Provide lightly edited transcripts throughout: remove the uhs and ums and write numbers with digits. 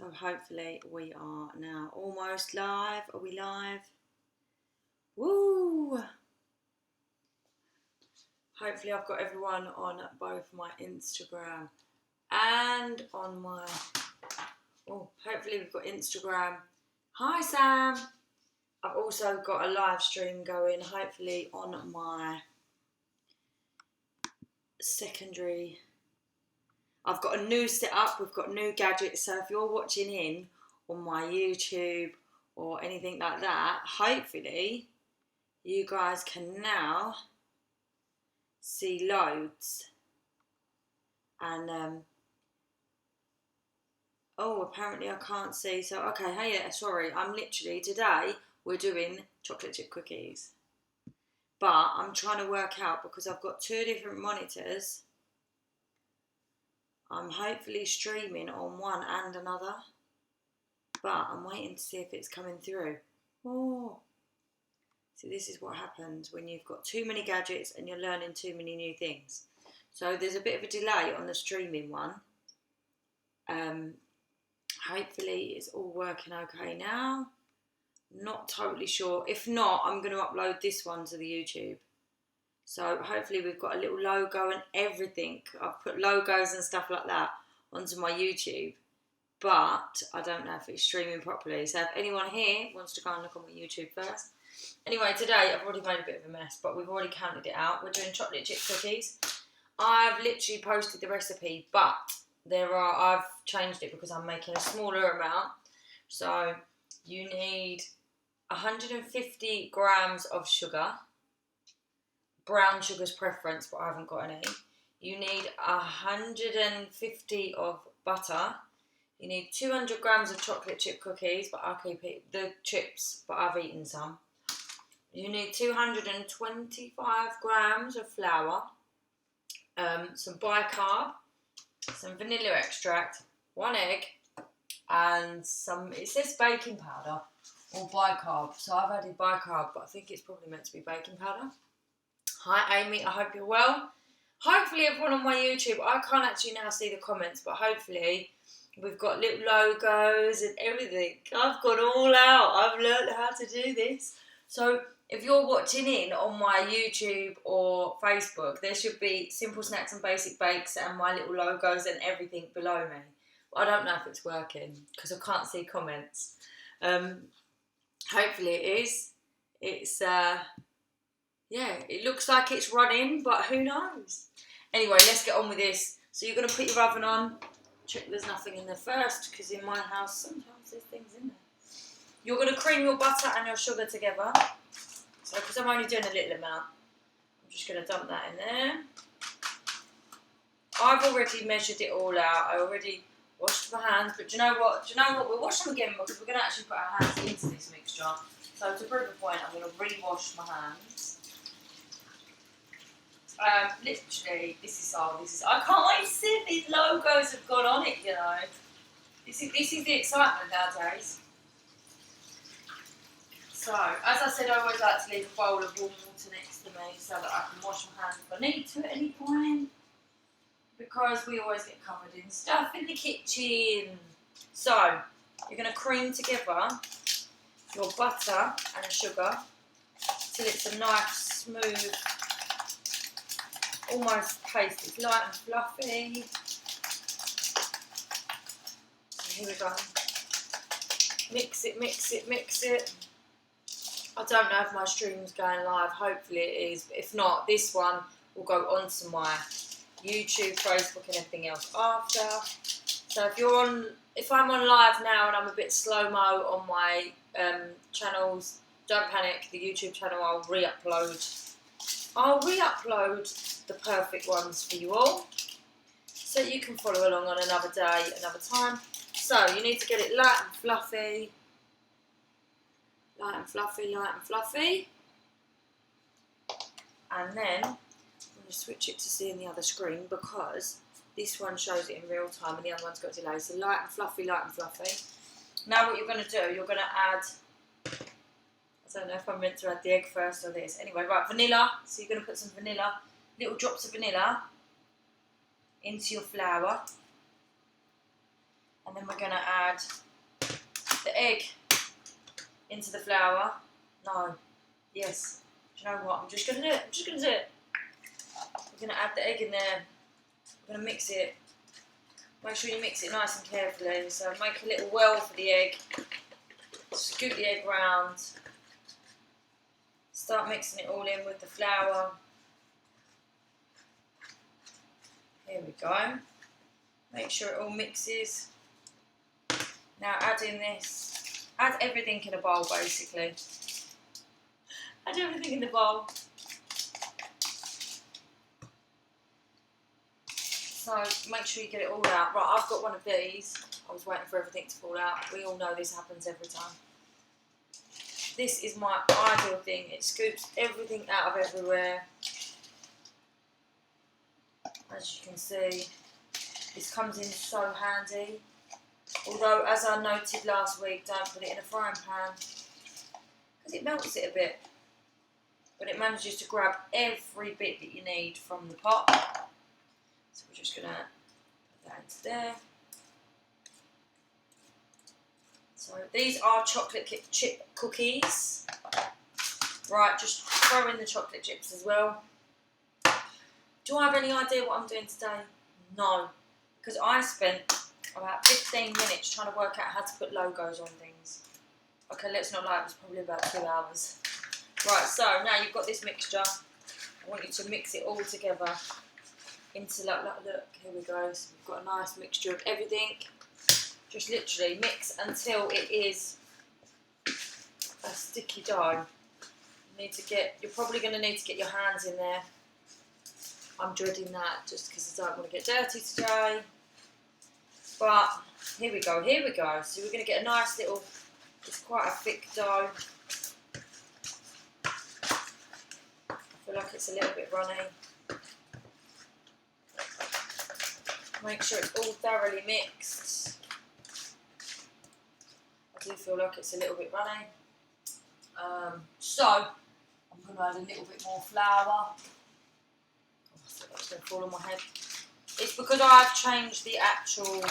So hopefully we are now almost live. Are we live? Woo! Hopefully I've got everyone on both my Instagram and on my... hopefully we've got Instagram. Hi Sam! I've also got a live stream going, hopefully on my secondary. I've got a new setup, we've got new gadgets, so if you're watching in on my YouTube or anything like that, hopefully you guys can now see loads. And apparently I can't see, so okay, hey, yeah, sorry, today we're doing chocolate chip cookies, but I'm trying to work out, because I've got two different monitors, I'm hopefully streaming on one and another, but I'm waiting to see if it's coming through. See, this is what happens when you've got too many gadgets and you're learning too many new things. So there's a bit of a delay on the streaming one. Hopefully it's all working okay now. Not totally sure. If not, I'm going to upload this one to the YouTube. So hopefully we've got a little logo and everything. I've put logos and stuff like that onto my YouTube. But I don't know if it's streaming properly. So if anyone here wants to go and look on my YouTube first. Anyway, today I've already made a bit of a mess, but we've already counted it out. We're doing chocolate chip cookies. I've literally posted the recipe, but I've changed it because I'm making a smaller amount. So you need 150 grams of sugar. Brown sugar's preference, but I haven't got any. You need 150 of butter. You need 200 grams of chocolate chip cookies, but I'll keep the chips, but I've eaten some. You need 225 grams of flour, some bicarb, some vanilla extract, 1 egg, and some, it says baking powder or bicarb, so I've added bicarb, but I think it's probably meant to be baking powder. Hi Amy, I hope you're well. Hopefully everyone on my YouTube, I can't actually now see the comments, but hopefully we've got little logos and everything. I've got all out. I've learned how to do this. So if you're watching in on my YouTube or Facebook, there should be Simple Snacks and Basic Bakes and my little logos and everything below me. But I don't know if it's working because I can't see comments. Hopefully it is. It's, it looks like it's running, but who knows? Anyway, let's get on with this. So you're going to put your oven on. Check there's nothing in there first, because in my house sometimes there's things in there. You're going to cream your butter and your sugar together. So because I'm only doing a little amount, I'm just going to dump that in there. I've already measured it all out. I already washed my hands, but do you know what? We'll wash them again because we're going to actually put our hands into this mixture. So to prove a point, I'm going to re-wash my hands. Literally, this is. I can't wait to see if these logos have gone on it. You know, this is the excitement nowadays. So, as I said, I always like to leave a bowl of warm water next to me so that I can wash my hands if I need to at any point, because we always get covered in stuff in the kitchen. So, you're going to cream together your butter and sugar till it's a nice, smooth, almost paste. It's light and fluffy. So here we go. Mix it, mix it, mix it. I don't know if my stream's going live. Hopefully it is. But if not, this one will go onto my YouTube, Facebook, and everything else after. So if I'm on live now and I'm a bit slow-mo on my channels, don't panic. The YouTube channel I'll re-upload the perfect ones for you all, so you can follow along on another day, another time. So you need to get it light and fluffy, light and fluffy, light and fluffy. And then I'm going to switch it to seeing the other screen, because this one shows it in real time and the other one's got a delay. So light and fluffy, light and fluffy. Now what you're going to do, you're going to add, I don't know if I'm meant to add the egg first or this. Anyway, right, vanilla. So you're going to put some vanilla, little drops of vanilla into your flour. And then we're going to add the egg into the flour. No. Yes. Do you know what? I'm just going to do it. We're going to add the egg in there. We're going to mix it. Make sure you mix it nice and carefully. So make a little well for the egg. Scoop the egg round. Start mixing it all in with the flour. Here we go. Make sure it all mixes. Now add in this. Add everything in a bowl basically. Add everything in the bowl. So make sure you get it all out. Right, I've got one of these. I was waiting for everything to fall out. We all know this happens every time. This is my ideal thing. It scoops everything out of everywhere. As you can see, this comes in so handy. Although, as I noted last week, don't put it in a frying pan because it melts it a bit. But it manages to grab every bit that you need from the pot. So we're just going to put that into there. So these are chocolate chip cookies. Right, just throw in the chocolate chips as well. Do I have any idea what I'm doing today? No, because I spent about 15 minutes trying to work out how to put logos on things. Okay, let's not lie, it was probably about 2 hours. Right, so now you've got this mixture. I want you to mix it all together into, look, here we go. So we've got a nice mixture of everything. Just literally mix until it is a sticky dough. You're probably going to need to get your hands in there. I'm dreading that just because I don't want to get dirty today. But here we go. So we're going to get a nice little, it's quite a thick dough. I feel like it's a little bit runny. Make sure it's all thoroughly mixed. I do feel like it's a little bit runny. So I'm going to add a little bit more flour. Oh, that's going to fall on my head. It's because I've changed the actual.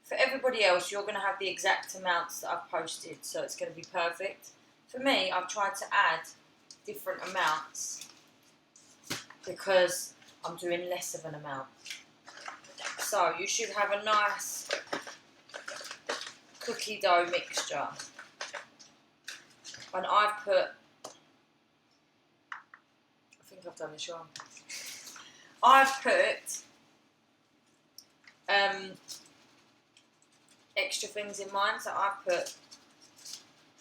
For everybody else, you're going to have the exact amounts that I've posted, so it's going to be perfect. For me, I've tried to add different amounts because I'm doing less of an amount. So you should have a nice cookie dough mixture. And I've put, I think I've done this wrong. I've put extra things in mine, so I've put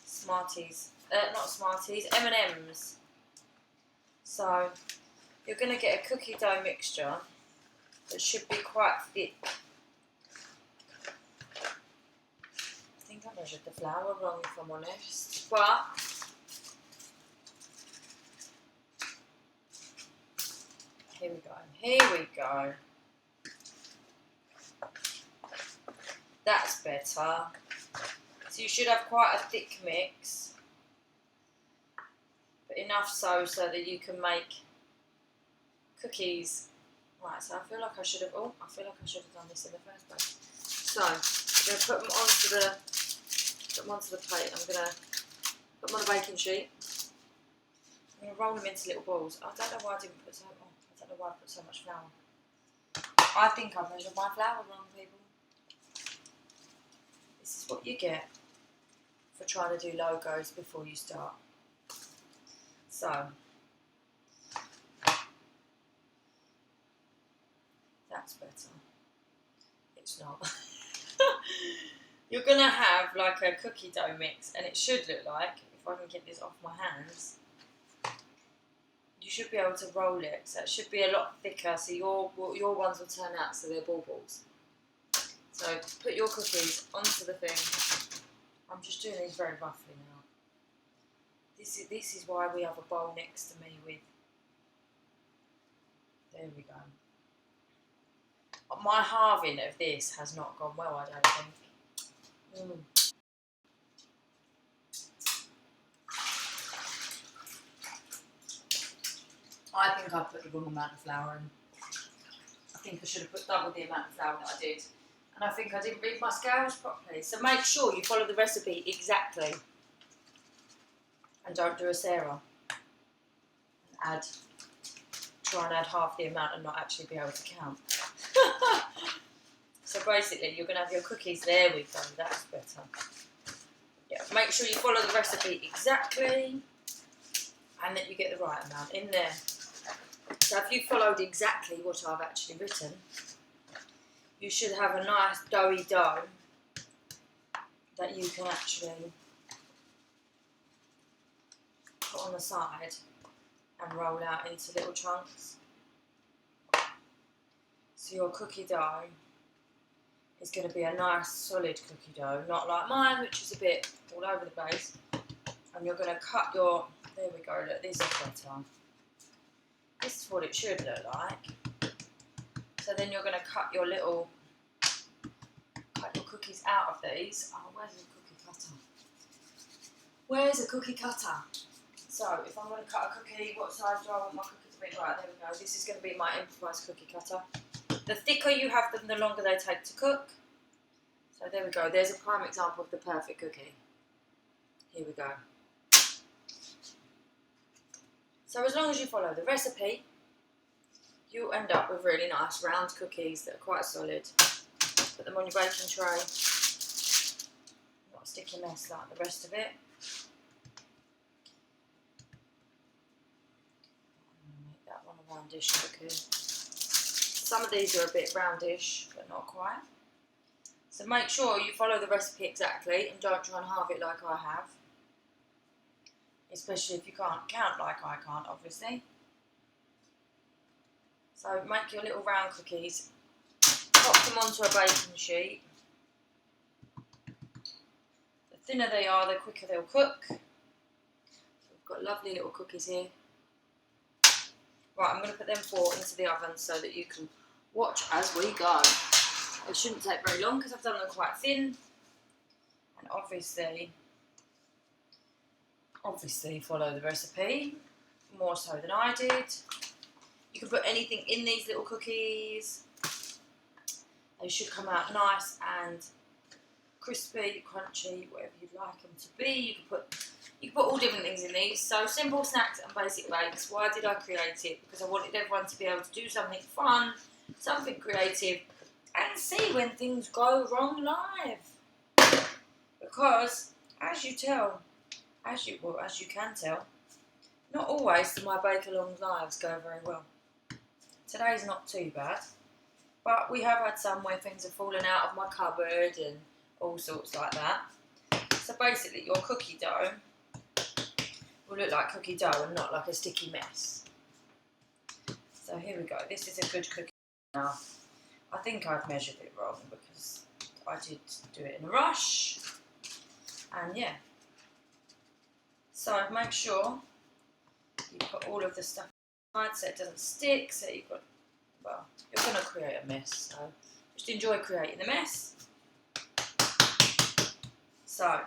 Smarties, not Smarties, M&Ms. So you're going to get a cookie dough mixture that should be quite thick. I think I measured the flour wrong, if I'm honest, but here we go. That's better. So you should have quite a thick mix, but enough so that you can make cookies. Right, so I feel like I should have done this in the first place. So I'm going to put them onto the plate. I'm going to put them on a baking sheet. I'm going to roll them into little balls. I don't know why I didn't put so. Oh, I don't know why I put so much flour. I think I've measured my flour wrong, people. This is what you get for trying to do logos before you start. So that's better. It's not. You're going to have like a cookie dough mix, and it should look like, if I can get this off my hands, you should be able to roll it. So it should be a lot thicker, so your ones will turn out so they're ball-balls. So put your cookies onto the thing. I'm just doing these very roughly now. This is why we have a bowl next to me with. There we go. My halving of this has not gone well, I don't think. I think I put the wrong amount of flour in. I think I should have put double the amount of flour that I did. And I think I didn't read my scales properly. So make sure you follow the recipe exactly. And don't do a Sarah. Try and add half the amount and not actually be able to count. So basically, you're going to have your cookies. There we go, that's better. Yeah, make sure you follow the recipe exactly and that you get the right amount in there. So if you followed exactly what I've actually written, you should have a nice doughy dough that you can actually put on the side and roll out into little chunks. So your cookie dough is going to be a nice solid cookie dough, not like mine, which is a bit all over the place. And you're going to cut your, there we go, look, this is better. This is what it should look like. So then you're going to cut your cookies out of these. Oh, where's the cookie cutter? Where's a cookie cutter? So if I'm going to cut a cookie, what size do I want my cookie to be? Right, there we go. This is going to be my improvised cookie cutter. The thicker you have them, the longer they take to cook. So there we go. There's a prime example of the perfect cookie. Here we go. So as long as you follow the recipe, you'll end up with really nice round cookies that are quite solid. Put them on your baking tray. Not a sticky mess like the rest of it. Make that one a roundish cookie. Some of these are a bit roundish, but not quite. So make sure you follow the recipe exactly and don't try and halve it like I have. Especially if you can't count like I can't, obviously. So make your little round cookies, pop them onto a baking sheet. The thinner they are, the quicker they'll cook. So we've got lovely little cookies here. Right, I'm going to put them 4 into the oven so that you can watch as we go. It shouldn't take very long because I've done them quite thin. And obviously follow the recipe, more so than I did. You can put anything in these little cookies. They should come out nice and crispy, crunchy, whatever you'd like them to be. You can put all different things in these. So simple snacks and basic bakes. Why did I create it? Because I wanted everyone to be able to do something fun, something creative, and see when things go wrong live. Because as you can tell, not always do my bake-along lives go very well. Today's not too bad, but we have had some where things have fallen out of my cupboard and all sorts like that. So basically your cookie dough will look like cookie dough and not like a sticky mess. So here we go, this is a good cookie now. I think I've measured it wrong because I did do it in a rush, and yeah. So make sure you put all of the stuff inside so it doesn't stick, so you've got, well, you're going to create a mess, so just enjoy creating the mess. So,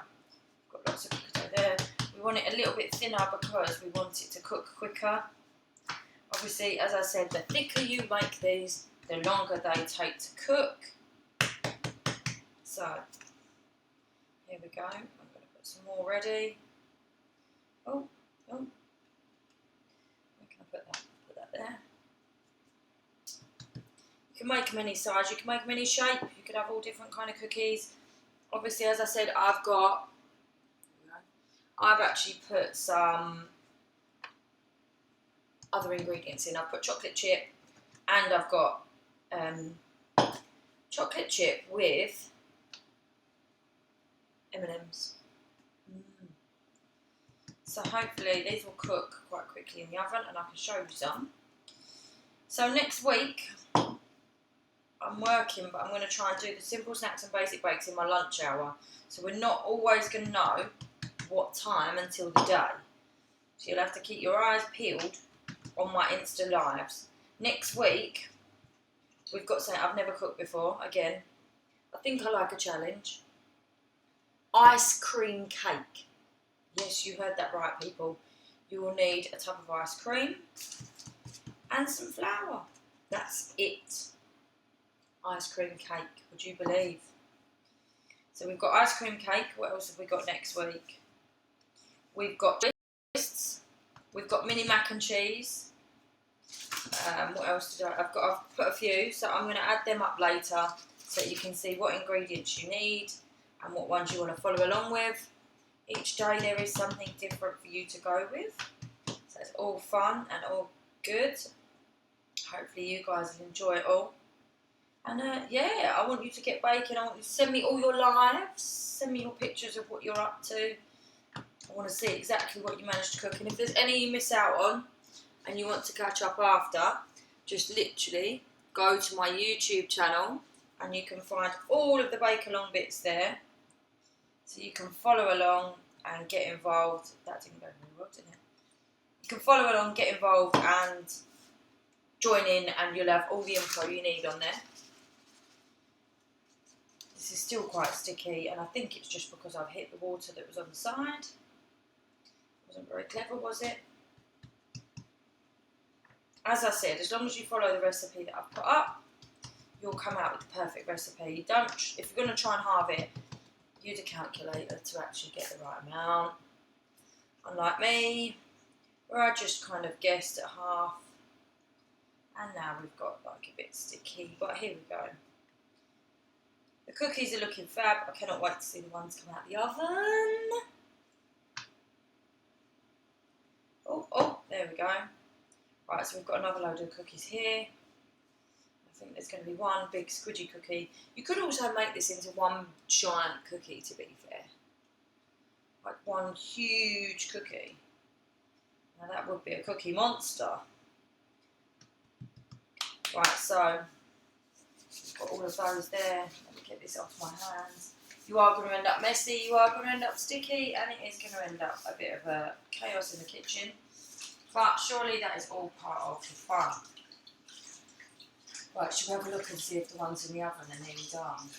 got lots of cookie dough there. We want it a little bit thinner because we want it to cook quicker. Obviously, as I said, the thicker you make these, the longer they take to cook. So, here we go. I'm going to put some more ready. Oh, where can I put that? Put that there. You can make them any size, you can make them any shape, you could have all different kind of cookies. Obviously, as I said, I've actually put some other ingredients in. I've put chocolate chip and I've got chocolate chip with M&Ms. So hopefully these will cook quite quickly in the oven and I can show you some. So next week I'm working, but I'm going to try and do the simple snacks and basic bakes in my lunch hour. So we're not always going to know what time until the day. So you'll have to keep your eyes peeled on my Insta Lives. Next week we've got something I've never cooked before. Again, I think I like a challenge. Ice cream cake. Yes, you heard that right, people. You will need a tub of ice cream and some flour. That's it. ice cream cake, would you believe? So we've got ice cream cake. What else have we got next week? We've got twists. We've got mini mac and cheese. What else did I've put a few, so I'm going to add them up later so you can see what ingredients you need and what ones you want to follow along with. Each day there is something different for you to go with. So it's all fun and all good. Hopefully you guys will enjoy it all. And yeah, I want you to get baking. I want you to send me all your lives. Send me your pictures of what you're up to. I want to see exactly what you managed to cook. And if there's any you miss out on and you want to catch up after, just literally go to my YouTube channel and you can find all of the bake along bits there. So you can follow along and get involved. That didn't go very well, did it? You can follow along, get involved and join in, and you'll have all the info you need on there. This is still quite sticky, and I think it's just because I've hit the water that was on the side. Wasn't very clever, was it? As I said, as long as you follow the recipe that I've put up, you'll come out with the perfect recipe. If you're going to try and halve it, use a calculator to actually get the right amount. Unlike me, where I just kind of guessed at half. And now we've got like a bit sticky, but here we go. The cookies are looking fab. I cannot wait to see the ones come out the oven. Oh, there we go. Right, so we've got another load of cookies here. I think there's going to be one big squidgy cookie. You could also make this into one giant cookie, to be fair. Like one huge cookie. Now that would be a cookie monster. Right, so we've got all of those there. Let me get this off my hands. You are going to end up messy, you are going to end up sticky, and it is going to end up a bit of a chaos in the kitchen. But surely that is all part of the fun. Right, should we have a look and see if the ones in the oven are nearly done?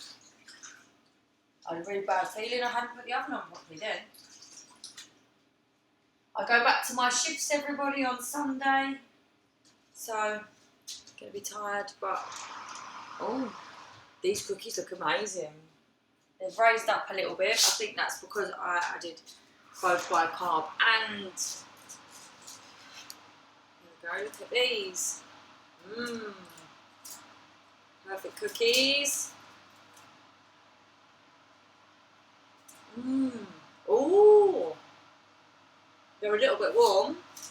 I had a really bad feeling I hadn't put the oven on properly then. I go back to my shifts, everybody, on Sunday. So, I'm going to be tired, but... Oh, these cookies look amazing. They've raised up a little bit. I think that's because I added both bicarb and... There we go, look at these. Mmm. Perfect cookies. Mmm. Ooh. They're a little bit warm.